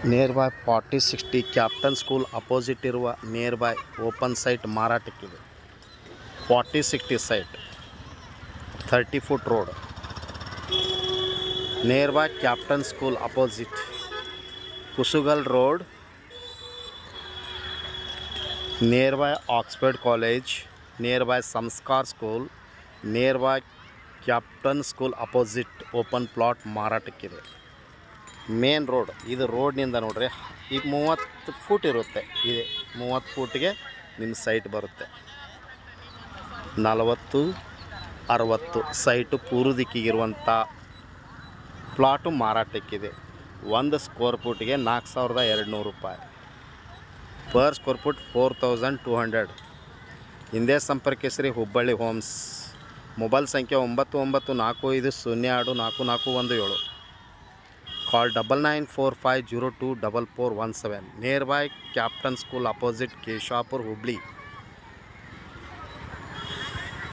Near by 4060 captain school opposite ಇರುವ nearby open site ಮಾರಾಟಕ್ಕಿದೆ. 4060 site 30 foot road nearby captain school opposite Kusugal road nearby Oxford college nearby Sanskar school nearby captain school opposite open plot ಮಾರಾಟಕ್ಕಿದೆ. Main road ಇದು. ರೋಡ್ನಿಂದ ನೋಡ್ರಿ ಈಗ 30 foot ಇರುತ್ತೆ. ಇದೆ 30 ಫೂಟಿಗೆ ನಿಮ್ಮ ಸೈಟ್ ಬರುತ್ತೆ. 40-60 ಸೈಟು ಪೂರ್ವ ದಿಕ್ಕಿಗಿರುವಂಥ ಪ್ಲಾಟು ಮಾರಾಟಕ್ಕಿದೆ. 1 ಸ್ಕ್ವೇರ್ ಫೂಟಿಗೆ 4200 ರೂಪಾಯಿ. Per square foot 4200. ಹಿಂದೆ ಸಂಪರ್ಕಿಸ್ರಿ ಹುಬ್ಬಳ್ಳಿ ಹೋಮ್ಸ್. ಮೊಬೈಲ್ ಸಂಖ್ಯೆ 9945024417. Call 9945024417. Nearby Captain School opposite Keshapur, Hubli.